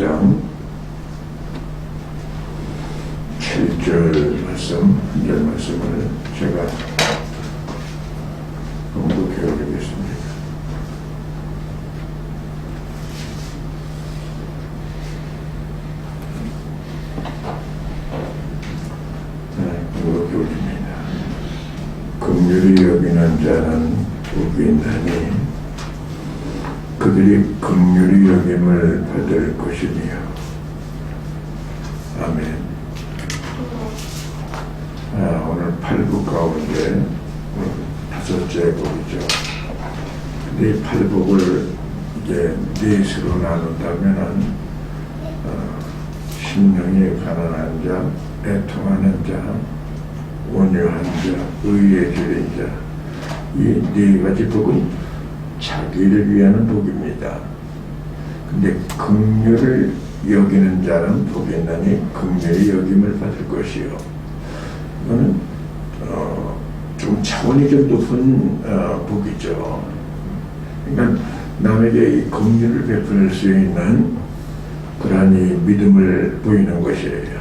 4장 7절 말씀, 한 절 말씀을 제가 공독해 드리겠습니다. 공독해 드립니다. 긍휼히 여기는 자는 복이 있나니 그들이 긍휼히 여김을 받을 것이니요. 아멘. 오늘 8부 가운데 다섯째 복이죠. 근데 이 8복을 이제 넷으로 나눈다면은 심령이 가난한 자, 애통하는 자, 온유한 자, 의에 기른 자, 이 네 가지 복은 자기를 위하는 복입니다. 근데 긍휼을 여기는 자는 복이 있나니 긍휼히 여김을 받을 것이요. 이거는 좀 차원이 좀 높은 복이죠. 그러니까 남에게 이 긍휼을 베풀 수 있는 그러한 이 믿음을 보이는 것이에요.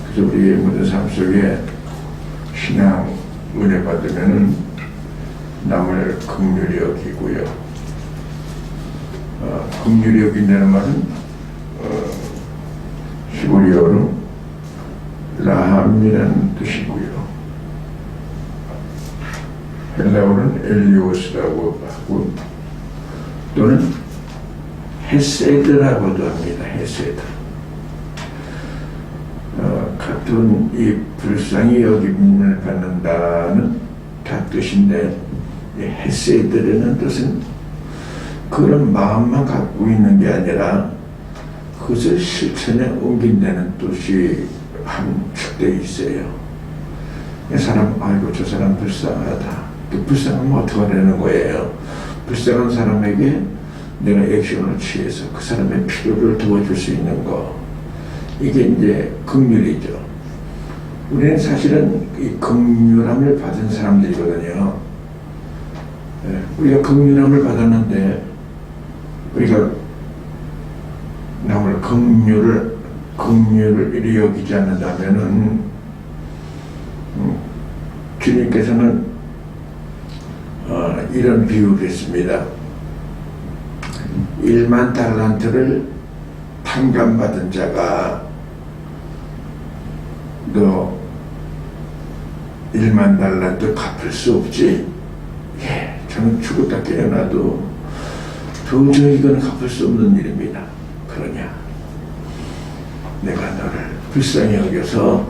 그래서 우리의 모든 삶 속에 신앙 은혜 받으면은 남을 긍휼히 여기고요. 긍휼히 여긴다는 말은 히브리어로 라함이라는 뜻이고요. 헬라어는 엘리오스라고 하고 또는 헤세드라고도 합니다. 헤세드. 같은 이 불쌍히 여김을 받는다는 다 뜻인데 헤세드라는 뜻은 그런 마음만 갖고 있는 게 아니라 그것을 실천에 옮긴다는 뜻이 함축되어 있어요. 사람, 아이고 저 사람 불쌍하다. 그 불쌍하면 어떻게 하려는 거예요? 불쌍한 사람에게 내가 액션을 취해서 그 사람의 필요를 도와줄 수 있는 거, 이게 이제 긍휼이죠. 우리는 사실은 이 긍휼함을 받은 사람들이거든요. 우리가 긍휼함을 받았는데 우리가 남을 긍휼을 이리 여기지 않는다면은 주님께서는 이런 비유를 했습니다. 1만 달란트를 탕감받은 자가 너 1만 달란트 갚을 수 없지? 예, 저는 죽었다 깨어나도 도저히 이건 갚을 수 없는 일입니다. 그러냐? 내가 너를 불쌍히 여겨서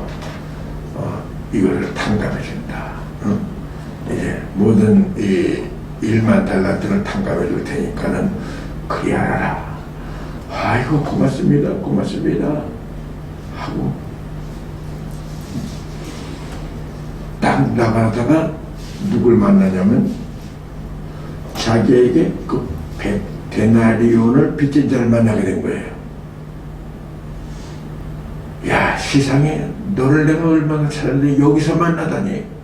이거를 탕감해준다. 이제 모든 이 1만 달란트를 탕감해줄 테니까는 그리 알아라. 아이고 고맙습니다. 고맙습니다. 하고 딱 나가다가 누굴 만나냐면 자기에게 그 100데나리온을 빚진 자를 만나게 된 거예요. 야, 세상에 너를 내가 얼마나 찾았는데 여기서 만나다니.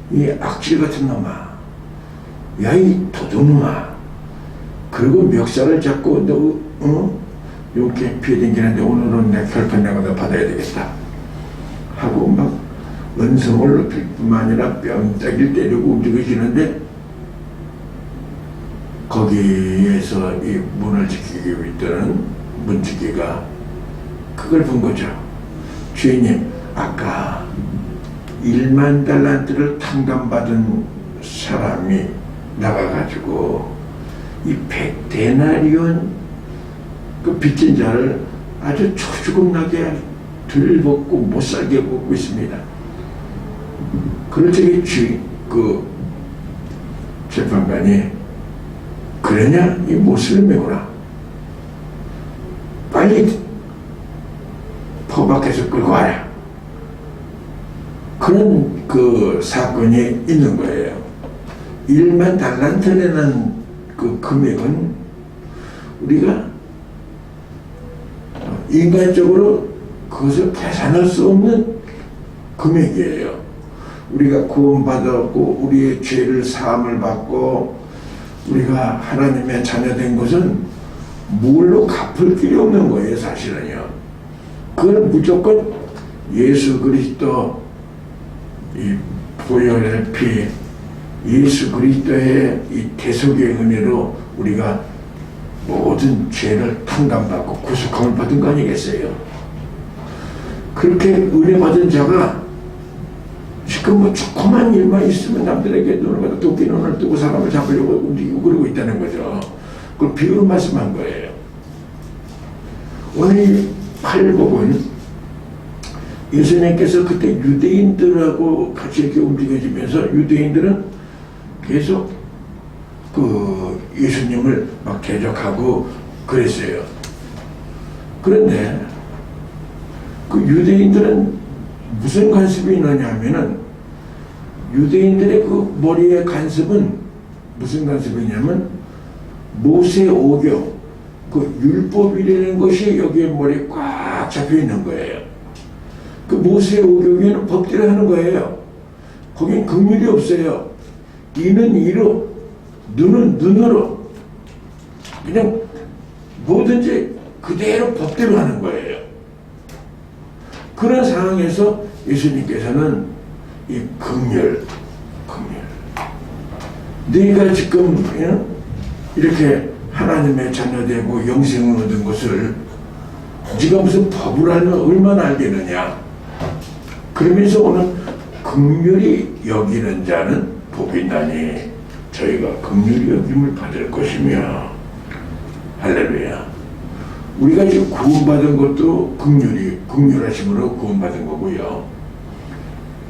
이 악질 같은 놈아. 야, 이 도둑놈아. 그리고 멱살을 잡고 너 이렇게 피해 댕기는데 오늘은 내 결판 내가 너 받아야 되겠다 하고 막 은성을 높일 뿐만 아니라 뺨따기를 때리고 움직이시는데 거기에서 이 문을 지키기 위해서는 문지기가 그걸 본 거죠. 주인님, 아까 1만 달란트를 탕감받은 사람이 나가가지고 이 100데나리온 그 빚진 자를 아주 초죽음나게 들벗고 못살게 보고 있습니다. 그럴 적에 그 재판관이 그러냐? 이 못을 메거라. 빨리 법 밖에서 끌고 와라. 그런 그 사건이 있는 거예요. 1만 달란트라는 그 금액은 우리가 인간적으로 그것을 계산할 수 없는 금액이에요. 우리가 구원받았고 우리의 죄를 사함을 받고 우리가 하나님의 자녀된 것은 뭘로 갚을 길이 없는 거예요, 사실은요. 그걸 무조건 예수 그리스도 이 보혈의 피, 예수 그리스도의 이 대속의 은혜로 우리가 모든 죄를 탕감받고 구속함을 받은 거 아니겠어요? 그렇게 은혜 받은 자가 지금 뭐 조그만 일만 있으면 남들에게 눈을 받아 도끼 눈을 뜨고 사람을 잡으려고 움직이고 그러고 있다는 거죠. 그걸 비유로 말씀한 거예요. 오늘 이 팔복은 예수님께서 그때 유대인들하고 같이 이렇게 움직여지면서 유대인들은 계속 그 예수님을 막 대적하고 그랬어요. 그런데 그 유대인들은 무슨 간섭이 있느냐 하면은 유대인들의 그 머리의 간섭은 무슨 간섭이 있냐면 모세 오교 그 율법이라는 것이 여기에 머리에 꽉 잡혀 있는 거예요. 그 모세 오교에는 법대로 하는 거예요. 거긴 긍휼이 없어요. 이는 이로, 눈은 눈으로, 그냥 뭐든지 그대로 법대로 하는 거예요. 그런 상황에서 예수님께서는 이 긍휼, 네가 지금 이렇게 하나님의 자녀되고 영생을 얻은 것을 네가 무슨 법을 알면 얼마나 알겠느냐. 그러면서 오늘 긍휼히 여기는 자는 복이 있나니 저희가 긍휼히 여김을 받을 것이며. 할렐루야. 우리가 지금 구원받은 것도 긍휼하심으로 구원받은 거고요.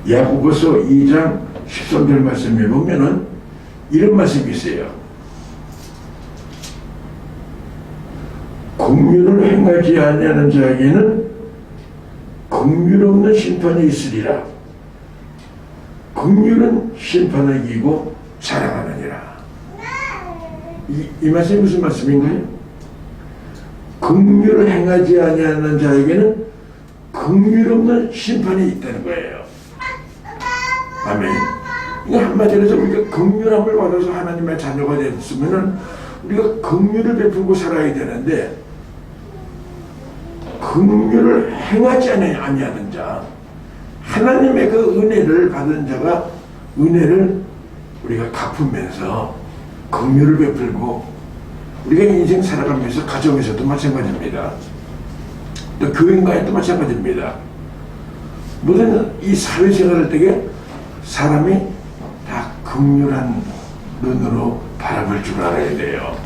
야고보서 2장 13절 말씀에 보면은 이런 말씀이 있어요. 긍휼을 행하지 아니하는 자에게는 긍휼 없는 심판이 있으리라. 긍휼은 심판을 이기고 사랑하느니라. 이 말씀이 무슨 말씀인가요? 긍휼을 행하지 아니하는 자에게는 긍휼 없는 심판이 있다는 거예요. 아멘. 이거 한마디로 해서 우리가 긍휼함을 받아서 하나님의 자녀가 됐으면은 우리가 긍휼을 베풀고 살아야 되는데 긍휼을 행하지 아니하는 자, 하나님의 그 은혜를 받은 자가 은혜를 우리가 갚으면서 긍휼을 베풀고 우리가 인생 살아가면서 가정에서도 마찬가지입니다. 또 교인과에도 마찬가지입니다. 모든 이 사회생활할 때에 사람이 다 긍휼한 눈으로 바라볼 줄 알아야 돼요.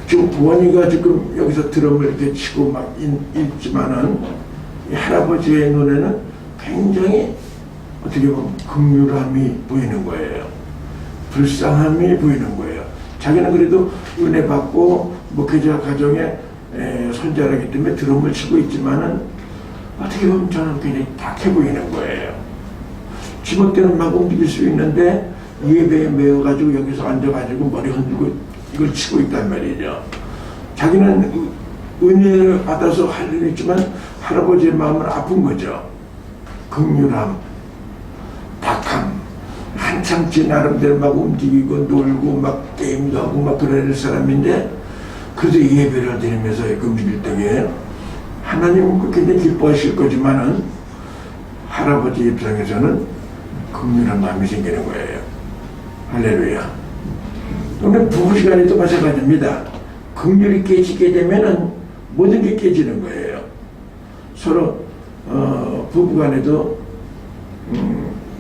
지금 원희가 지금 여기서 드럼을 이렇게 치고 막 있지만은 이 할아버지의 눈에는 굉장히 어떻게 보면 긍휼함이 보이는 거예요. 불쌍함이 보이는 거예요. 자기는 그래도 은혜 받고 목회자 가정에 손자라기 때문에 드럼을 치고 있지만은 어떻게 보면 저는 굉장히 딱해 보이는 거예요. 지멋대로 막 움직일 수 있는데 예배에 매여가지고 여기서 앉아가지고 머리 흔들고 이걸 치고 있단 말이죠. 자기는 은혜를 받아서 할 일이 있지만 할아버지의 마음은 아픈 거죠. 긍휼함, 박함, 한참 지 나름대로 막 움직이고 놀고 막 게임도 하고 막 그럴 사람인데 그래도 예배를 드리면서 금식일 때에 하나님은 굉장히 기뻐하실 거지만은 할아버지 입장에서는 긍휼한 마음이 생기는 거예요. 할렐루야. 오늘 부부시간에도 마찬가지입니다. 긍휼이 깨지게 되면은 모든 게 깨지는 거예요. 서로 부부간에도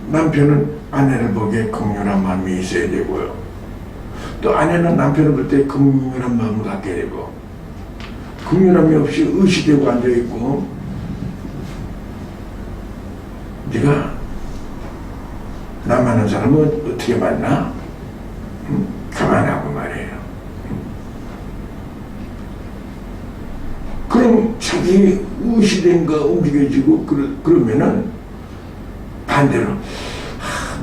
남편은 아내를 보기에 긍휼한 마음이 있어야 되고요. 또 아내는 남편을 볼 때 긍휼한 마음을 갖게 되고 긍휼함이 없이 의시되고 앉아있고 네가 남하는 사람은 어떻게 만나? 가만하고 말이에요. 그럼 자기 의시된가 움직여지고 그러면은 반대로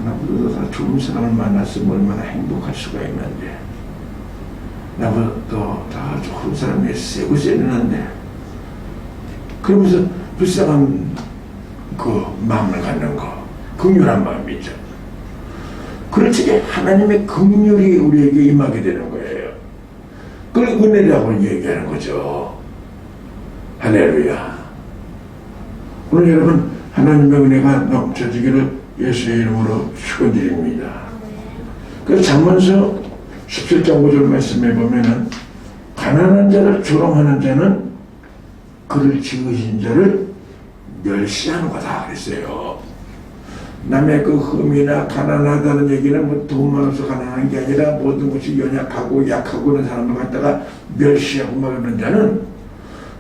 나보다 더 좋은 사람을 만났으면 얼마나 행복할 수가 있는데 나보다 더 좋은 사람이 세고 세는데 그러면서 불쌍한 그 마음을 갖는 거 긍휼한 마음이죠. 그럴 적에 하나님의 긍휼이 우리에게 임하게 되는 거예요. 그 그걸 은혜라고 얘기하는 거죠. 할렐루야. 오늘 여러분 하나님의 은혜가 넘쳐지기를 예수의 이름으로 축원드립니다. 그 잠언서 17장 5절 말씀에 보면은 가난한 자를 조롱하는 자는 그를 지으신 자를 멸시하는 거다 그랬어요. 남의 그 흠이나 가난하다는 얘기는 뭐 돈 많아서 가난한 게 아니라 모든 것이 연약하고 약하고 그런 사람을 갖다가 멸시하고 막 그런 자는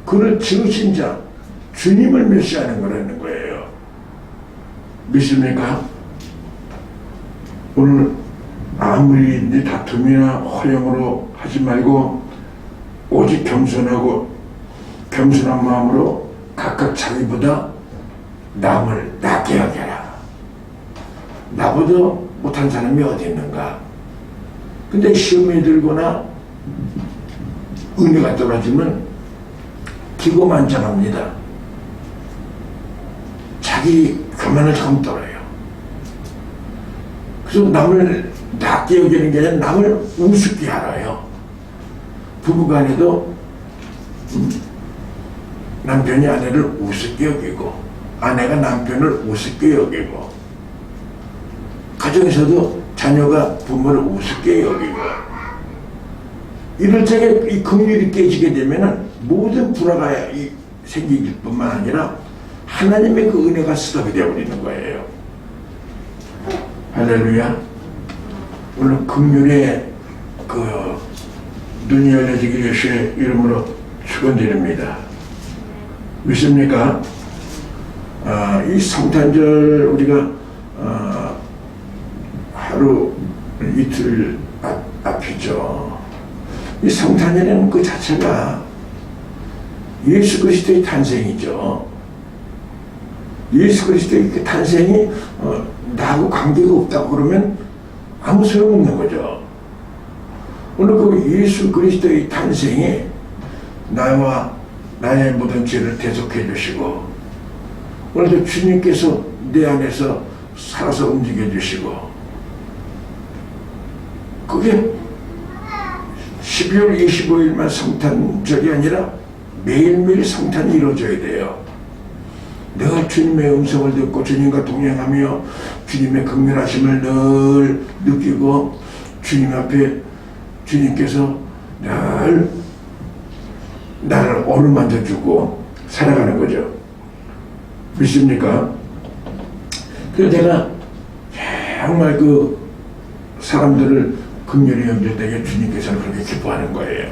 그를 지으신 자 주님을 멸시하는 거라는 거예요. 믿습니까? 오늘 아무리 네 다툼이나 허영으로 하지 말고 오직 겸손한 마음으로 각각 자기보다 남을 낫게 여겨라. 나보다 못한 사람이 어디 있는가? 근데 시험이 들거나 은혜가 떨어지면 기고만장합니다. 자기 교만을 처음 떨어요. 그래서 남을 낫게 여기는 게 아니라 남을 우습게 알아요. 부부간에도 남편이 아내를 우습게 여기고 아내가 남편을 우습게 여기고 가정에서도 자녀가 부모를 우습게 여기고 이럴 적에 이 긍휼이 깨지게 되면은 모든 불화가 생길 뿐만 아니라 하나님의 그 은혜가 스톱이 되어버리는 거예요. 할렐루야. 오늘 긍휼의 그 눈이 열려지기 예수의 이름으로 축원드립니다. 믿습니까? 이 성탄절 우리가 하루 이틀 앞이죠. 이 성탄절에는 그 자체가 예수 그리스도의 탄생이죠. 예수 그리스도의 그 탄생이 나하고 관계가 없다고 그러면 아무 소용없는 거죠. 오늘 그 예수 그리스도의 탄생이 나와 나의 모든 죄를 대속해 주시고 오늘도 주님께서 내 안에서 살아서 움직여 주시고 그게 12월 25일만 성탄절이 아니라 매일매일 성탄이 이루어져야 돼요. 내가 주님의 음성을 듣고 주님과 동행하며 주님의 긍휼하심을 늘 느끼고 주님 앞에 주님께서 늘 나를 어루만져주고 살아가는 거죠. 믿습니까? 그래서 내가 정말 그 사람들을 긍휼히 여겨되게 주님께서는 그렇게 기뻐하는 거예요.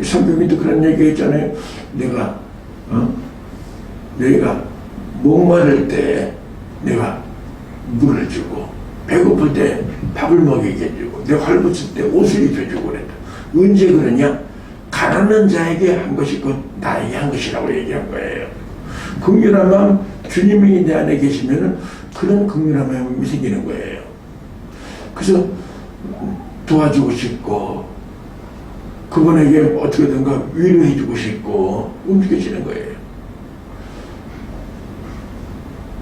성경에도 그런 얘기 있잖아요. 내가 목마를 때 내가 물을 주고 배고플 때 밥을 먹이게 해주고 내가 헐벗을 때 옷을 입혀주고 그랬다. 언제 그러냐? 가난한 자에게 한 것이 곧 나에게 한 것이라고 얘기한 거예요. 긍휼한 마음 주님이 내 안에 계시면은 그런 긍휼한 마음이 생기는 거예요. 그래서 도와주고 싶고 그분에게 어떻게든가 위로해주고 싶고 움직여지는 거예요.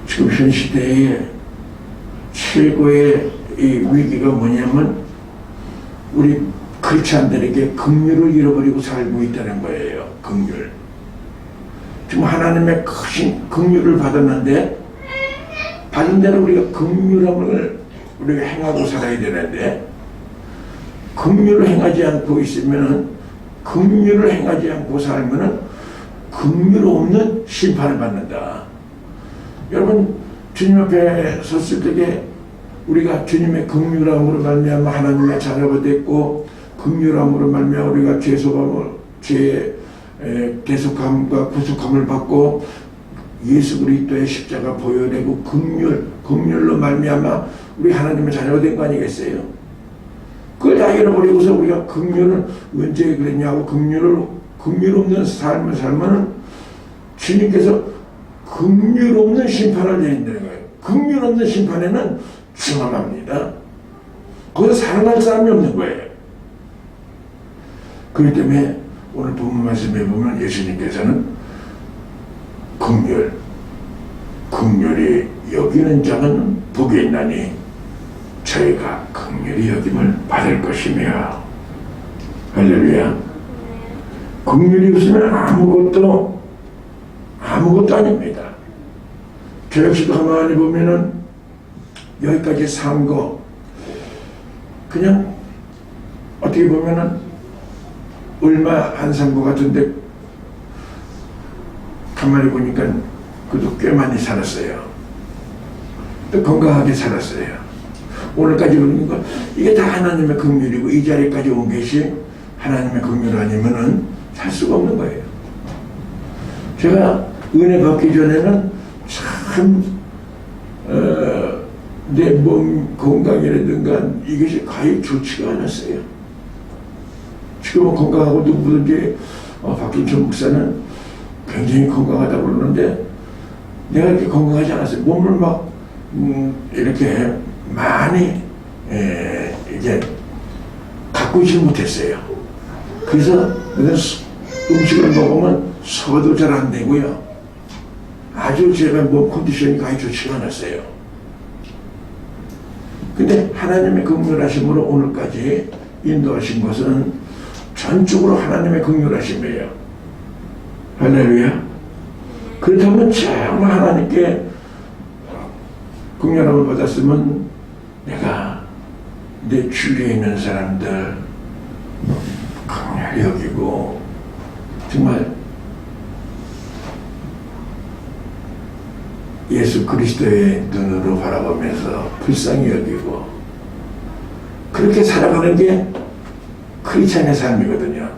지금 현 시대의 최고의 이 위기가 뭐냐면 우리 크리스찬들에게 긍휼을 잃어버리고 살고 있다는 거예요. 긍휼. 지금 하나님의 크신 긍휼을 받았는데 받은 대로 우리가 긍휼함을 우리가 행하고 살아야 되는데 긍휼을 행하지 않고 있으면은 긍휼을 행하지 않고 살면은 긍휼 없는 심판을 받는다. 여러분 주님 앞에 섰을 때에 우리가 주님의 긍휼함으로 말미암아 하나님의 자녀가 됐고 긍휼함으로 말미암아 우리가 죄의 대속함과 구속함을 받고 예수 그리스도의 십자가 보혈되고 긍휼로 말미암아 우리 하나님의 자녀가 된 거 아니겠어요? 그걸 다 잃어버리고서 우리가 긍휼을 언제 그랬냐고 긍휼 없는 삶을 살면은 주님께서 긍휼 없는 심판을 내린다는 거예요. 긍휼 없는 심판에는 중함합니다. 거기서 살아날 사람이 없는 거예요. 그렇기 때문에 오늘 본문 말씀에 보면 예수님께서는 긍휼히 여기는 자는 복이 있나니 저희가 긍휼히 여김을 받을 것이며 할렐루야. 긍휼이 없으면 아무것도 아닙니다. 저 역시도 가만히 보면은 여기까지 산 거 그냥 어떻게 보면은 얼마 안 산 거 같은데 가만히 보니까 그래도 꽤 많이 살았어요. 또 건강하게 살았어요. 오늘까지 그러니까 이게 다 하나님의 긍휼이고 이 자리까지 온 것이 하나님의 긍휼 아니면은 살 수가 없는 거예요. 제가 은혜 받기 전에는 참 내 몸 건강이라든가 이것이 가히 좋지가 않았어요. 지금은 건강하고 누구든지 박준천 목사는 굉장히 건강하다고 그러는데 내가 이렇게 건강하지 않았어요. 몸을 막 이렇게 많이 이제 가꾸지 못했어요. 그래서 음식을 먹으면 소화도 잘 안 되고요. 아주 제가 몸 컨디션이 가히 좋지가 않았어요. 근데 하나님의 긍휼하심으로 오늘까지 인도하신 것은 전적으로 하나님의 긍휼하심이에요. 할렐루야. 그렇다면 정말 하나님께 긍휼함을 받았으면 내가 내 주위에 있는 사람들 긍휼히 여기고 정말 예수 그리스도의 눈으로 바라보면서 불쌍히 여기고 그렇게 살아가는 게 크리스찬의 삶이거든요.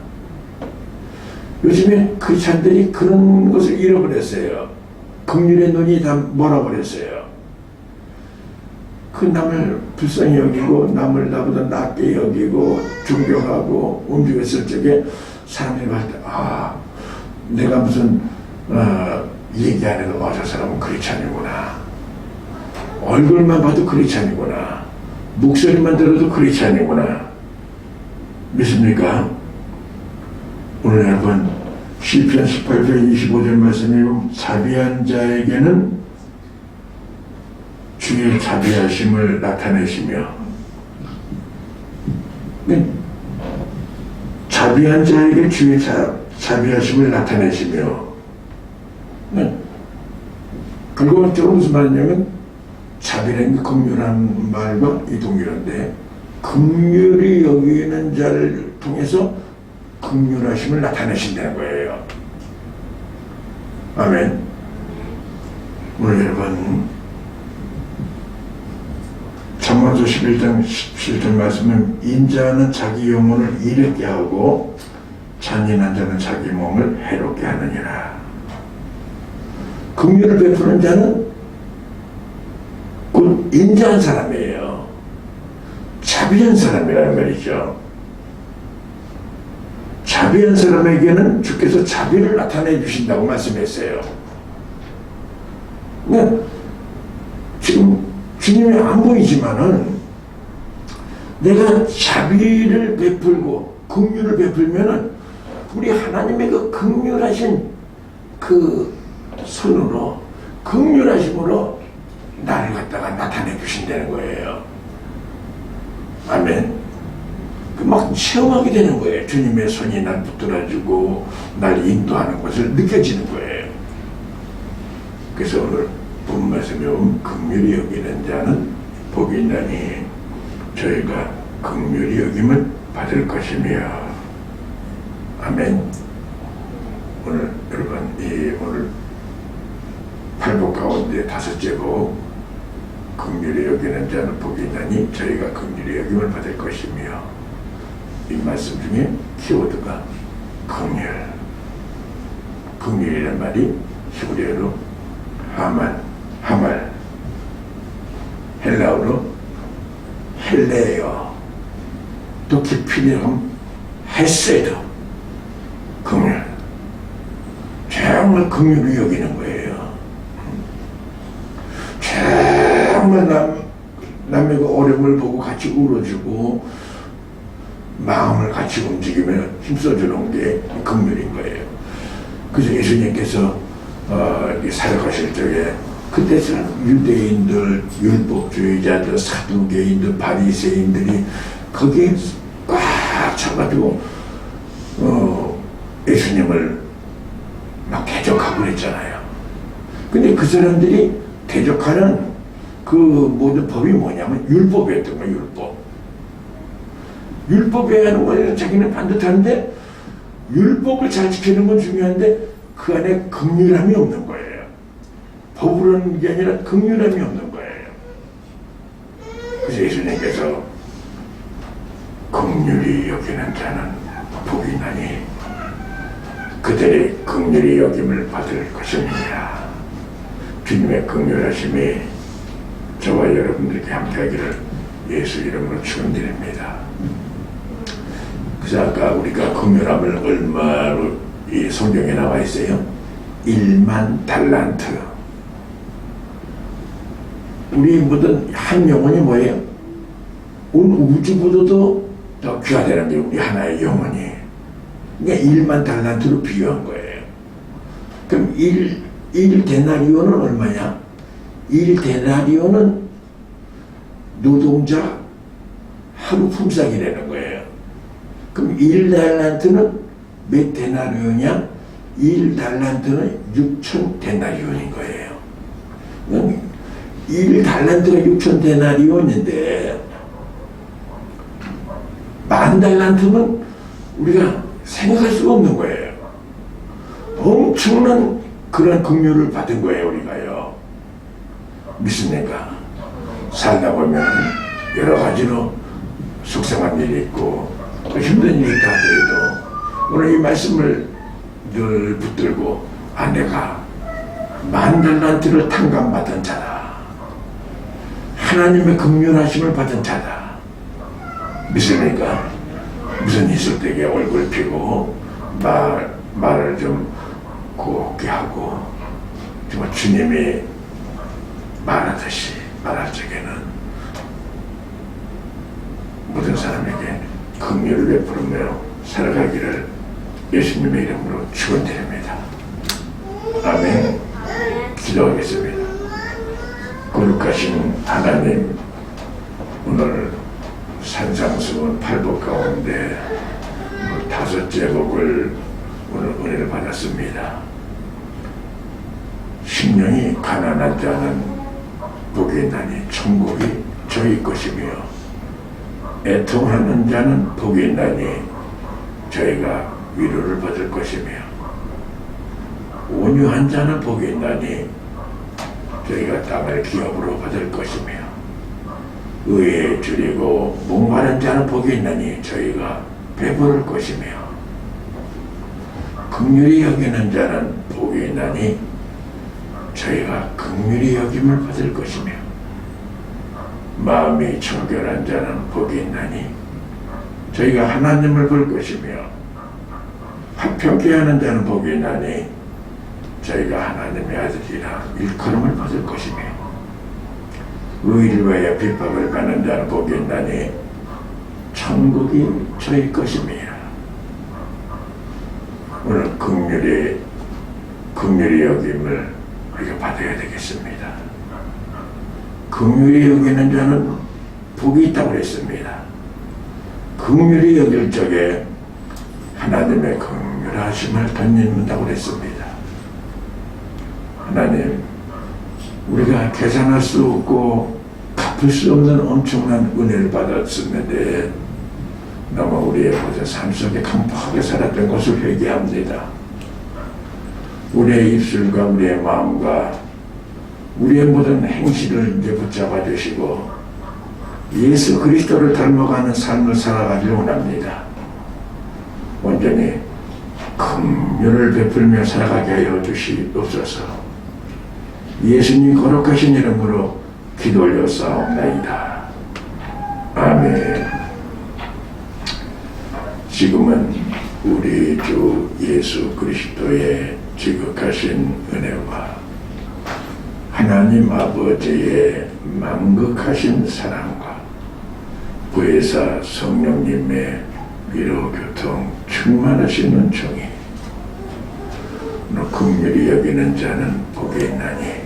요즘에 크리스찬들이 그런 것을 잃어버렸어요. 긍휼의 눈이 다 멀어버렸어요. 그 남을 불쌍히 여기고 남을 나보다 낮게 여기고 존경하고 움직였을 적에 사람들이 봤을 때 내가 무슨 얘기 안 해도 저 사람은 크리스찬이구나. 얼굴만 봐도 크리스찬이구나. 목소리만 들어도 크리스찬이구나. 믿습니까? 오늘 여러분 시편 18편 25절 말씀이 자비한 자에게는 주의 자비하심을 나타내시며 자비한 자에게 주의 자비하심을 나타내시며 결과적으로 무슨 말이냐면 자비라는 긍휼한 말과 이 동일한데 긍휼히 여기는 자를 통해서 긍휼하심을 나타내신다는 거예요. 아멘. 오늘 여러분 잠언서 11장 17절 말씀은 인자는 자기 영혼을 잃게 하고 잔인한 자는 자기 몸을 해롭게 하느니라. 긍휼을 베푸는 자는 곧 인자한 사람이에요. 자비한 사람이라는 말이죠. 자비한 사람에게는 주께서 자비를 나타내 주신다고 말씀했어요. 지금 주님이 안 보이지만은 내가 자비를 베풀고 긍휼을 베풀면은 우리 하나님의 그 긍휼하신 그 손으로 긍휼하심으로 나를 갖다가 나타내 주신다는 거예요. 아멘. 막 체험하게 되는 거예요. 주님의 손이 날 붙들어주고 날 인도하는 것을 느껴지는 거예요. 그래서 오늘 본 말씀에 보면 긍휼히 여기는 자는 복이 있나니 저희가 긍휼히 여김을 받을 것이며. 아멘. 오늘 여러분 오늘 8복 가운데 5째 복 긍휼히 여기는 자는 복이 있나니 저희가 긍휼히 여김을 받을 것이며. 이 말씀 중에 키워드가 긍휼. 긍휼이라는 말이 히브리어로 하말, 헬라어로 헬레요, 또 깊이 들어가면 헤세드, 긍휼. 정말 긍휼히 여기는 거예요. 정말 남의 그 어려움을 보고 같이 울어주고 마음을 같이 움직이며 힘써주는 게 긍휼인 거예요. 그래서 예수님께서 사역하실 적에 그때는 유대인들, 율법주의자들, 사두개인들, 바리새인들이 거기에 꽉 차가지고 예수님을 막 대적하고 그랬잖아요. 근데 그 사람들이 대적하는 그 모든 법이 뭐냐면 율법이었던 거예요. 율법에 하는 거는 자기는 반듯한데 율법을 잘 지키는 건 중요한데 그 안에 긍휼함이 없는 거예요. 법으로 하는 게 아니라 긍휼함이 없는 거예요. 그래서 예수님께서 긍휼히 여기는 자는 복이 나니 그들이 긍휼히 여김을 받을 것입니다. 주님의 긍휼하심이 저와 여러분들께 함께하기를 예수 이름으로 축원드립니다. 그래서 아까 우리가 긍휼함을 얼마로 이 성경에 나와 있어요? 1만 달란트. 우리 모든 한 영혼이 뭐예요? 온 우주보다도 더 귀하다는 게 우리 하나의 영혼이. 그러니까 1만 달란트로 비교한 거예요. 그럼 1 데나리오는 얼마냐? 1 데나리오는 노동자 하루 품삯이라는 거예요. 그럼 1 달란트는 몇 데나리오냐? 1 달란트는 6천 데나리온인 거예요. 1 달란트가 6천 데나리온인데 만 달란트는 우리가 생각할 수가 없는 거예요. 엄청난 그런 긍휼을 받은 거예요, 우리가요. 믿습니까? 살다 보면 여러 가지로 속상한 일이 있고 또 힘든 일이 있다 하더라도 오늘 이 말씀을 늘 붙들고 내가 만 달란트를 탕감받은 자다. 하나님의 긍휼하심을 받은 자다. 믿습니까? 무슨 있을 때에 얼굴 피고 말을 좀 곱게 하고 정말 주님이 말하듯이 말할 적에는 모든 사람에게 긍휼을 베풀며 살아가기를 예수님의 이름으로 축원드립니다. 아멘. 기도하겠습니다. 거룩하신 하나님, 오늘 산상수훈 8복 가운데 5째 복을 오늘 은혜를 받았습니다. 심령이 가난한 자는 복이 있나니 천국이 저희 것이며 애통하는 자는 복이 있나니 저희가 위로를 받을 것이며 온유한 자는 복이 있나니 저희가 땅을 기업으로 받을 것이며 의에 줄이고 목마른 자는 복이 있나니 저희가 배부를 것이며 긍휼히 여기는 자는 복이 있나니 저희가 긍휼히 여김을 받을 것이며 마음이 청결한 자는 복이 있나니 저희가 하나님을 볼 것이며 화평케 하는 자는 복이 있나니 저희가 하나님의 아들이라 일컬음을 받을 것이며 의를 위하여 핍박을 받는 자는 복이 있나니 천국이 저희 것입니다. 오늘 긍휼히 여김을 우리가 받아야 되겠습니다. 긍휼히 여기는 자는 복이 있다고 그랬습니다. 긍휼히 여길 적에 하나님의 긍휼하심을 덧입는다고 그랬습니다. 하나님, 우리가 계산할 수 없고 갚을 수 없는 엄청난 은혜를 받았었는데 너무 우리의 모든 삶 속에 강팍하게 살았던 것을 회개합니다. 우리의 입술과 우리의 마음과 우리의 모든 행실을 이제 붙잡아 주시고 예수 그리스도를 닮아가는 삶을 살아가길 원합니다. 온전히 긍휼을 베풀며 살아가게 하여 주시옵소서. 예수님 거룩하신 이름으로 기도 올려싸옵나이다. 아멘. 지금은 우리 주 예수 그리스도의 지극하신 은혜와 하나님 아버지의 만극하신 사랑과 부회사 성령님의 위로 교통 충만하시는 종이 긍휼히 여기는 자는 복이 있나니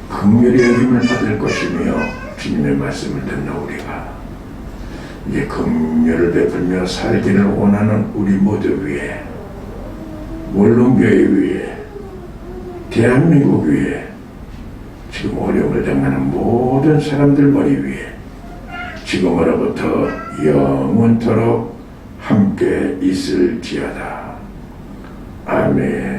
긍휼히 여김을 받을 것이며 주님의 말씀을 듣는 우리가 이제 긍휼을 베풀며 살기를 원하는 우리 모두 위에 원룸교회 위에, 대한민국 위에, 지금 어려움을 당하는 모든 사람들 머리 위에 지금으로부터 영원토록 함께 있을지어다. 아멘.